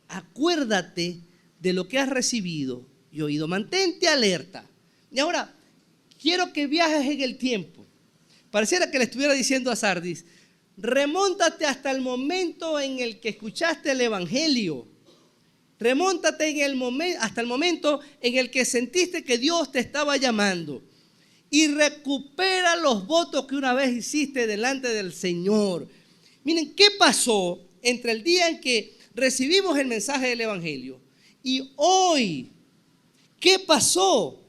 Speaker 1: Acuérdate de lo que has recibido y oído. Mantente alerta. Y ahora, quiero que viajes en el tiempo. Pareciera que le estuviera diciendo a Sardis, remóntate hasta el momento en el que escuchaste el Evangelio. Remóntate hasta el momento en el que sentiste que Dios te estaba llamando y recupera los votos que una vez hiciste delante del Señor. Miren, ¿qué pasó entre el día en que recibimos el mensaje del Evangelio y hoy? ¿Qué pasó?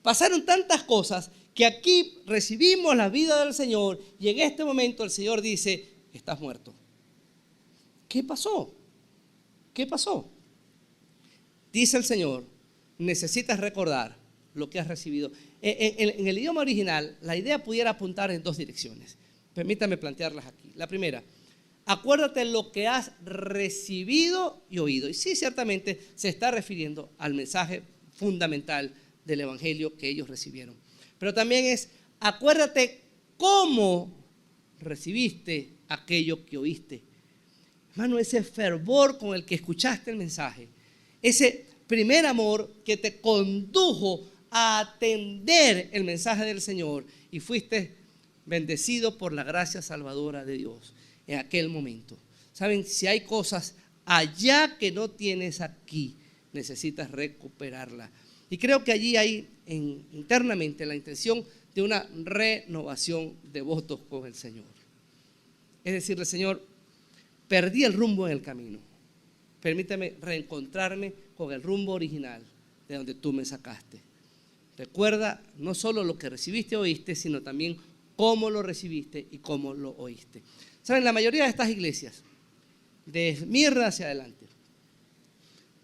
Speaker 1: Pasaron tantas cosas que aquí recibimos la vida del Señor y en este momento el Señor dice, estás muerto. ¿Qué pasó? ¿Qué pasó? Dice el Señor, necesitas recordar lo que has recibido. En el idioma original, la idea pudiera apuntar en dos direcciones. Permítame plantearlas aquí. La primera, acuérdate lo que has recibido y oído. Y sí, ciertamente se está refiriendo al mensaje fundamental del Evangelio que ellos recibieron. Pero también es, acuérdate cómo recibiste aquello que oíste. Hermano, ese fervor con el que escuchaste el mensaje, ese primer amor que te condujo a atender el mensaje del Señor y fuiste bendecido por la gracia salvadora de Dios en aquel momento. Saben, si hay cosas allá que no tienes aquí, necesitas recuperarla. Y creo que allí hay internamente la intención de una renovación de votos con el Señor. Es decirle, Señor, perdí el rumbo en el camino. Permíteme reencontrarme con el rumbo original, de donde tú me sacaste. Recuerda no solo lo que recibiste o oíste, sino también cómo lo recibiste y cómo lo oíste. ¿Saben? La mayoría de estas iglesias, de Esmirna hacia adelante,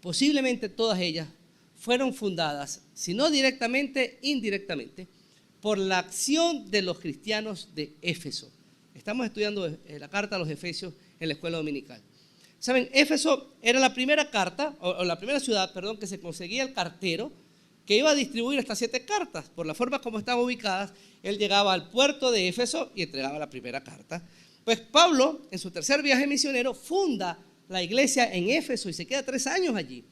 Speaker 1: posiblemente todas ellas fueron fundadas, si no directamente, indirectamente, por la acción de los cristianos de Éfeso. Estamos estudiando la carta a los Efesios en la escuela dominical. ¿Saben? Éfeso era la primera carta, o la primera ciudad, perdón, que se conseguía el cartero, que iba a distribuir estas 7 cartas. Por la forma como estaban ubicadas, él llegaba al puerto de Éfeso y entregaba la primera carta. Pues Pablo, en su tercer viaje misionero, funda la iglesia en Éfeso y se queda 3 años allí.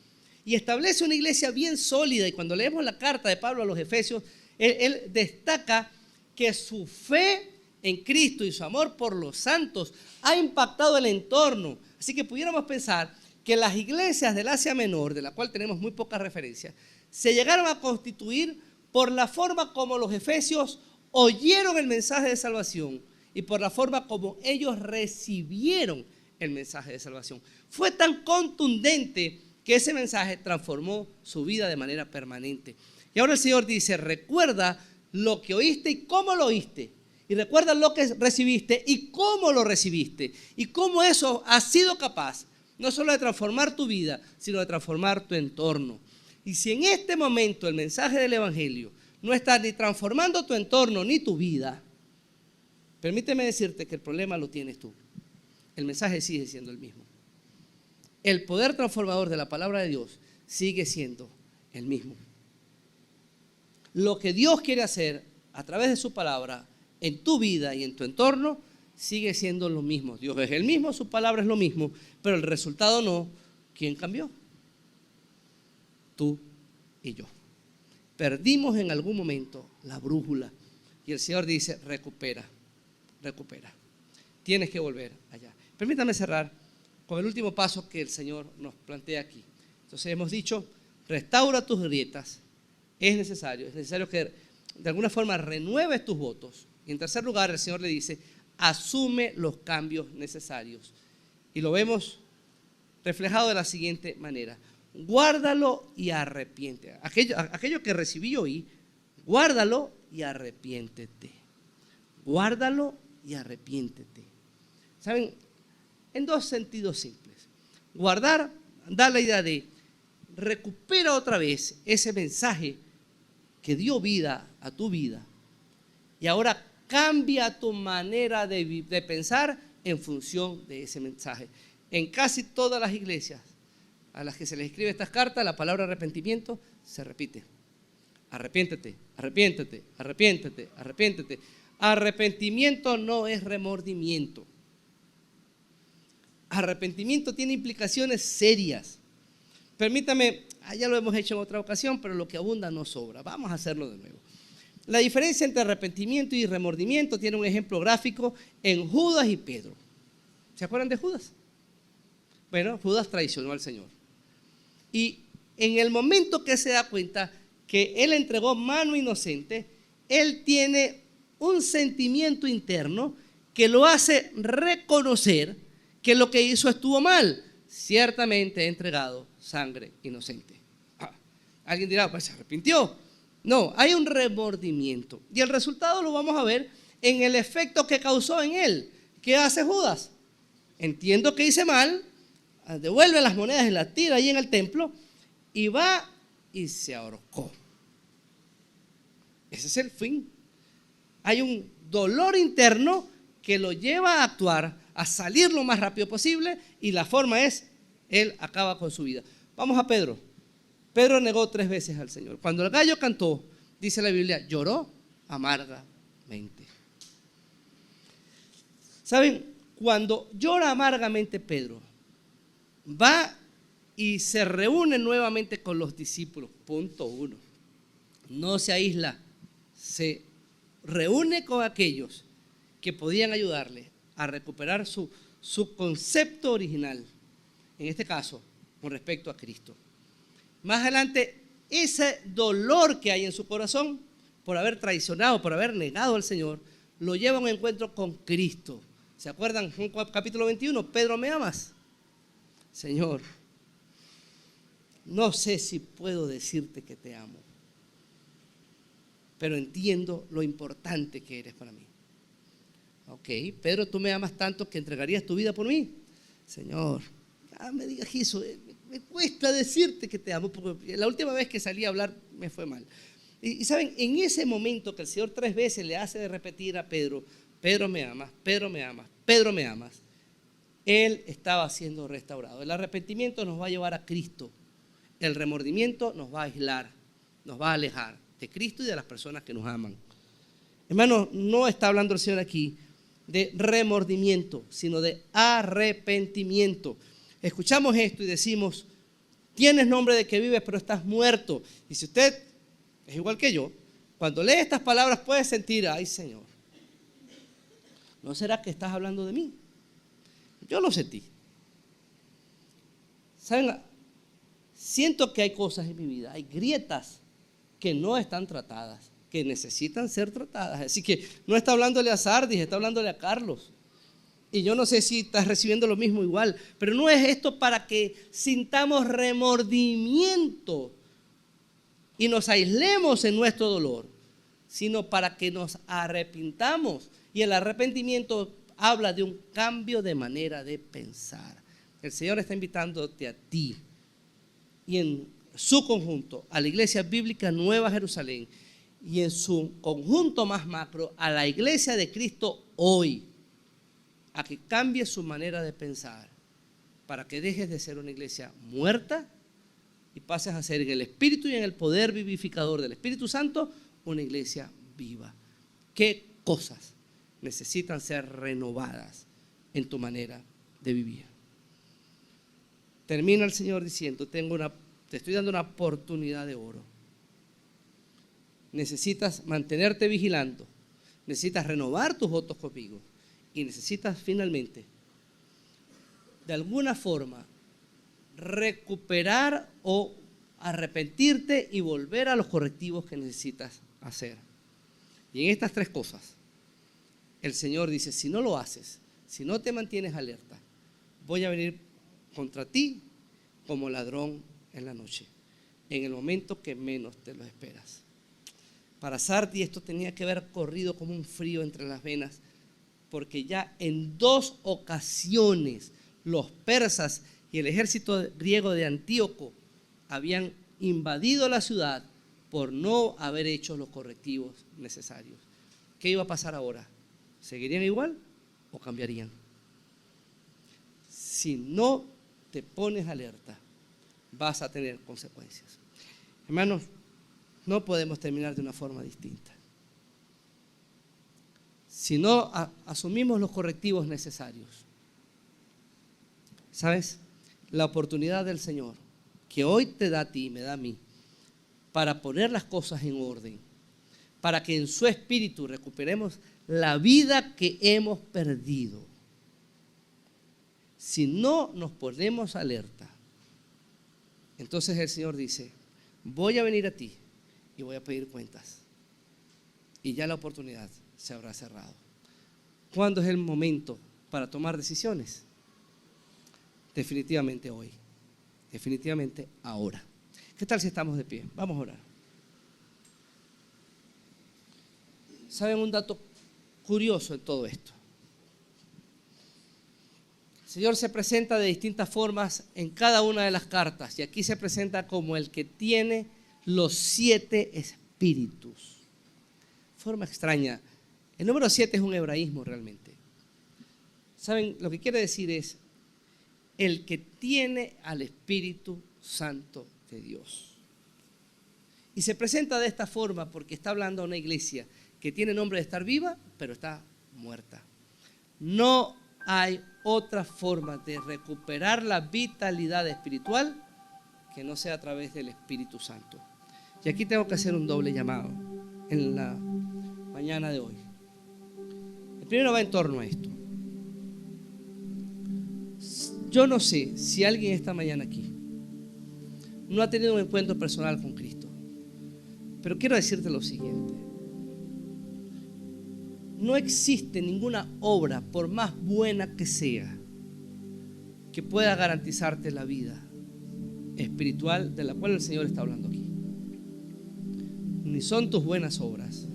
Speaker 1: Y establece una iglesia bien sólida. Y cuando leemos la carta de Pablo a los Efesios, él destaca que su fe en Cristo y su amor por los santos ha impactado el entorno. Así que pudiéramos pensar que las iglesias del Asia Menor, de la cual tenemos muy pocas referencias, se llegaron a constituir por la forma como los efesios oyeron el mensaje de salvación y por la forma como ellos recibieron el mensaje de salvación. Fue tan contundente que ese mensaje transformó su vida de manera permanente. Y ahora el Señor dice, recuerda lo que oíste y cómo lo oíste. Y recuerda lo que recibiste y cómo lo recibiste. Y cómo eso ha sido capaz, no solo de transformar tu vida, sino de transformar tu entorno. Y si en este momento el mensaje del Evangelio no está ni transformando tu entorno ni tu vida, permíteme decirte que el problema lo tienes tú. El mensaje sigue siendo el mismo. El poder transformador de la palabra de Dios sigue siendo el mismo. Lo que Dios quiere hacer a través de su palabra en tu vida y en tu entorno sigue siendo lo mismo. Dios es el mismo, su palabra es lo mismo, pero el resultado no. ¿Quién cambió? Tú y yo. Perdimos en algún momento la brújula y el Señor dice, recupera, recupera. Tienes que volver allá. Permítame cerrar con el último paso que el Señor nos plantea aquí. Entonces hemos dicho, restaura tus grietas. Es necesario que de alguna forma renueves tus votos. Y en tercer lugar, el Señor le dice, asume los cambios necesarios. Y lo vemos reflejado de la siguiente manera. Guárdalo y arrepiéntete. Aquello que recibí hoy, guárdalo y arrepiéntete. Guárdalo y arrepiéntete. ¿Saben? En 2 sentidos simples. Guardar da la idea de recupera otra vez ese mensaje que dio vida a tu vida y ahora cambia tu manera de pensar en función de ese mensaje. En casi todas las iglesias a las que se les escribe estas cartas, la palabra arrepentimiento se repite. Arrepiéntete, arrepiéntete, arrepiéntete, arrepiéntete. Arrepentimiento no es remordimiento. Arrepentimiento tiene implicaciones serias. Permítame, ya lo hemos hecho en otra ocasión, pero lo que abunda no sobra. Vamos a hacerlo de nuevo. La diferencia entre arrepentimiento y remordimiento tiene un ejemplo gráfico en Judas y Pedro. ¿Se acuerdan de Judas? Bueno, Judas traicionó al Señor. Y en el momento que se da cuenta que él entregó mano inocente, él tiene un sentimiento interno que lo hace reconocer que lo que hizo estuvo mal. Ciertamente he entregado sangre inocente. Alguien dirá, pues se arrepintió. No, hay un remordimiento. Y el resultado lo vamos a ver en el efecto que causó en él. ¿Qué hace Judas? Entiendo que hice mal, devuelve las monedas y las tira ahí en el templo y va y se ahorcó. Ese es el fin. Hay un dolor interno que lo lleva a actuar, a salir lo más rápido posible y la forma es, él acaba con su vida. Vamos a Pedro. Pedro negó 3 veces al Señor. Cuando el gallo cantó, dice la Biblia, lloró amargamente. ¿Saben? Cuando llora amargamente Pedro, va y se reúne nuevamente con los discípulos. Punto 1. No se aísla, se reúne con aquellos que podían ayudarle a recuperar su concepto original, en este caso, con respecto a Cristo. Más adelante, ese dolor que hay en su corazón por haber traicionado, por haber negado al Señor, lo lleva a un encuentro con Cristo. ¿Se acuerdan? Juan capítulo 21, Pedro, ¿me amas? Señor, no sé si puedo decirte que te amo, pero entiendo lo importante que eres para mí. Ok, Pedro, tú me amas tanto que entregarías tu vida por mí. Señor, ya me digas eso, me cuesta decirte que te amo, porque la última vez que salí a hablar me fue mal. Y saben, en ese momento que el Señor 3 veces le hace de repetir a Pedro, Pedro me amas, Pedro me amas, Pedro me amas, él estaba siendo restaurado. El arrepentimiento nos va a llevar a Cristo. El remordimiento nos va a aislar, nos va a alejar de Cristo y de las personas que nos aman. Hermano, no está hablando el Señor aquí de remordimiento, sino de arrepentimiento. Escuchamos esto y decimos, tienes nombre de que vives, pero estás muerto. Y si usted es igual que yo, cuando lee estas palabras puede sentir, ay Señor, ¿no será que estás hablando de mí? Yo lo sentí. ¿Saben? Siento que hay cosas en mi vida, hay grietas que no están tratadas, que necesitan ser tratadas. Así que no está hablándole a Sardis, está hablándole a Carlos. Y yo no sé si estás recibiendo lo mismo igual, pero no es esto para que sintamos remordimiento y nos aislemos en nuestro dolor, sino para que nos arrepintamos. Y el arrepentimiento habla de un cambio de manera de pensar. El Señor está invitándote a ti y en su conjunto a la Iglesia Bíblica Nueva Jerusalén y en su conjunto más macro a la Iglesia de Cristo hoy, a que cambie su manera de pensar para que dejes de ser una iglesia muerta y pases a ser en el Espíritu y en el poder vivificador del Espíritu Santo una iglesia viva. ¿Qué cosas necesitan ser renovadas en tu manera de vivir? Termina el Señor diciendo, te estoy dando una oportunidad de oro. Necesitas mantenerte vigilando, necesitas renovar tus votos conmigo y necesitas finalmente, de alguna forma, recuperar o arrepentirte y volver a los correctivos que necesitas hacer. Y en estas 3 cosas, el Señor dice, si no lo haces, si no te mantienes alerta, voy a venir contra ti como ladrón en la noche, en el momento que menos te lo esperas. Para Sardis esto tenía que haber corrido como un frío entre las venas, porque ya en 2 ocasiones los persas y el ejército griego de Antíoco habían invadido la ciudad por no haber hecho los correctivos necesarios. ¿Qué iba a pasar ahora? ¿Seguirían igual o cambiarían? Si no te pones alerta, vas a tener consecuencias. Hermanos, no podemos terminar de una forma distinta. Si no asumimos los correctivos necesarios, ¿sabes? La oportunidad del Señor que hoy te da a ti y me da a mí para poner las cosas en orden, para que en su espíritu recuperemos la vida que hemos perdido. Si no nos ponemos alerta, entonces el Señor dice, voy a venir a ti y voy a pedir cuentas. Y ya la oportunidad se habrá cerrado. ¿Cuándo es el momento para tomar decisiones? Definitivamente hoy. Definitivamente ahora. ¿Qué tal si estamos de pie? Vamos a orar. ¿Saben un dato curioso en todo esto? El Señor se presenta de distintas formas en cada una de las cartas y aquí se presenta como el que tiene los 7 espíritus. Forma extraña. El número 7 es un hebraísmo realmente. ¿Saben? Lo que quiere decir es el que tiene al Espíritu Santo de Dios. Y se presenta de esta forma porque está hablando a una iglesia que tiene nombre de estar viva, pero está muerta. No hay otra forma de recuperar la vitalidad espiritual que no sea a través del Espíritu Santo. Y aquí tengo que hacer un doble llamado en la mañana de hoy. El primero va en torno a esto. Yo no sé si alguien esta mañana aquí no ha tenido un encuentro personal con Cristo, pero quiero decirte lo siguiente. No existe ninguna obra, por más buena que sea, que pueda garantizarte la vida espiritual de la cual el Señor está hablando aquí. Ni son tus buenas obras,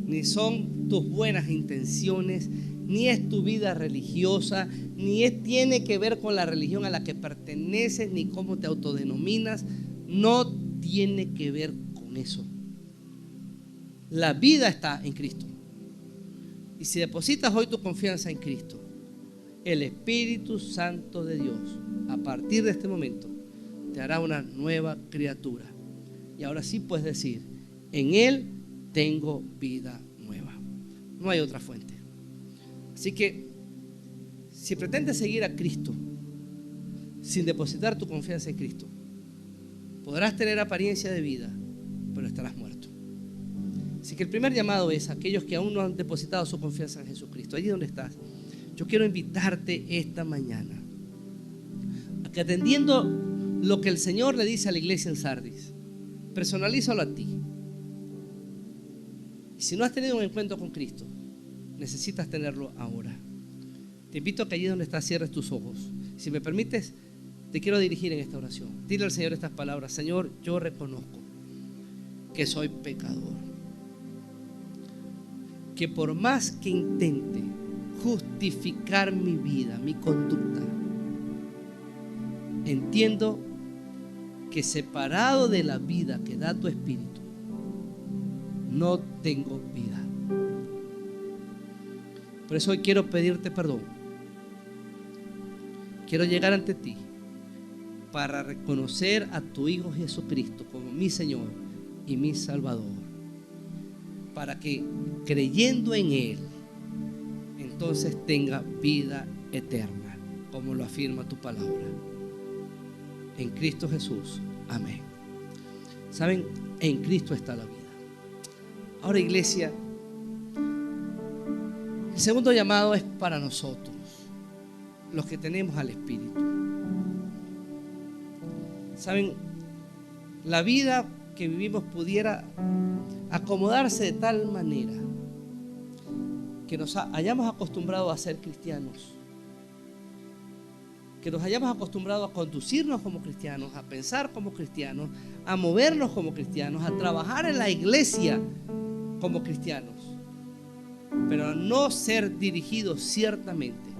Speaker 1: ni son tus buenas intenciones, ni es tu vida religiosa, tiene que ver con la religión a la que perteneces, ni cómo te autodenominas. No tiene que ver con eso. La vida está en Cristo. Y si depositas hoy tu confianza en Cristo, el Espíritu Santo de Dios, a partir de este momento, te hará una nueva criatura. Y ahora sí puedes decir: en Él tengo vida nueva. No hay otra fuente. Así que, si pretendes seguir a Cristo sin depositar tu confianza en Cristo, podrás tener apariencia de vida, pero estarás muerto. Así que el primer llamado es a aquellos que aún no han depositado su confianza en Jesucristo. Allí donde estás, yo quiero invitarte esta mañana a que, atendiendo lo que el Señor le dice a la iglesia en Sardis, personalízalo a ti. Y si no has tenido un encuentro con Cristo, necesitas tenerlo ahora. Te invito a que allí donde estás cierres tus ojos. Si me permites, te quiero dirigir en esta oración. Dile al Señor estas palabras: Señor, yo reconozco que soy pecador, que por más que intente justificar mi vida, mi conducta, entiendo que separado de la vida que da tu Espíritu, no tengo vida. Por eso hoy quiero pedirte perdón. Quiero llegar ante ti para reconocer a tu Hijo Jesucristo como mi Señor y mi Salvador, para que, creyendo en Él, entonces tenga vida eterna, como lo afirma tu palabra. En Cristo Jesús. Amén. ¿Saben? En Cristo está la vida. Ahora, iglesia, el segundo llamado es para nosotros, los que tenemos al Espíritu. ¿Saben? La vida que vivimos pudiera acomodarse de tal manera que nos hayamos acostumbrado a ser cristianos, que nos hayamos acostumbrado a conducirnos como cristianos, a pensar como cristianos, a movernos como cristianos, a trabajar en la iglesia como cristianos, pero a no ser dirigidos ciertamente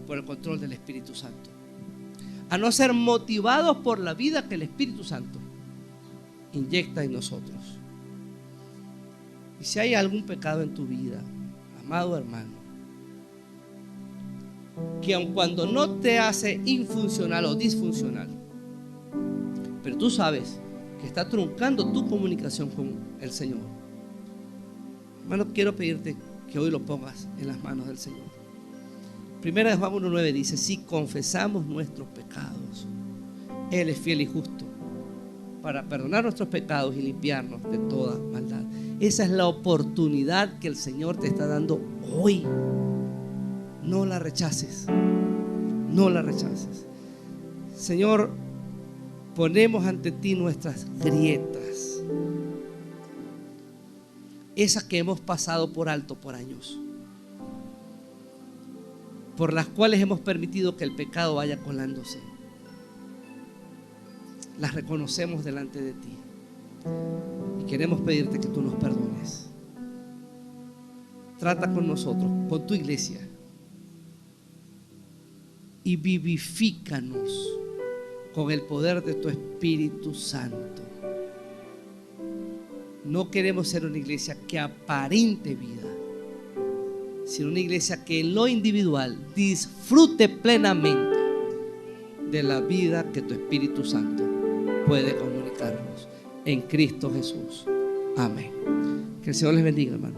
Speaker 1: por el control del Espíritu Santo, a no ser motivados por la vida que el Espíritu Santo inyecta en nosotros. Y si hay algún pecado en tu vida, amado hermano, que aun cuando no te hace infuncional o disfuncional, pero tú sabes que está truncando tu comunicación con el Señor, hermano, quiero pedirte que hoy lo pongas en las manos del Señor. Primera de Juan 1:9 dice: si confesamos nuestros pecados, Él es fiel y justo para perdonar nuestros pecados y limpiarnos de toda maldad. Esa es la oportunidad que el Señor te está dando hoy. No la rechaces. No la rechaces. Señor, ponemos ante ti nuestras grietas, esas que hemos pasado por alto por años, por las cuales hemos permitido que el pecado vaya colándose. Las reconocemos delante de ti y queremos pedirte que tú nos perdones. Trata con nosotros, con tu iglesia, y vivifícanos con el poder de tu Espíritu Santo. No queremos ser una iglesia que aparente vida, sino una iglesia que en lo individual disfrute plenamente de la vida que tu Espíritu Santo puede comunicarnos. En Cristo Jesús. Amén. Que el Señor les bendiga, hermano.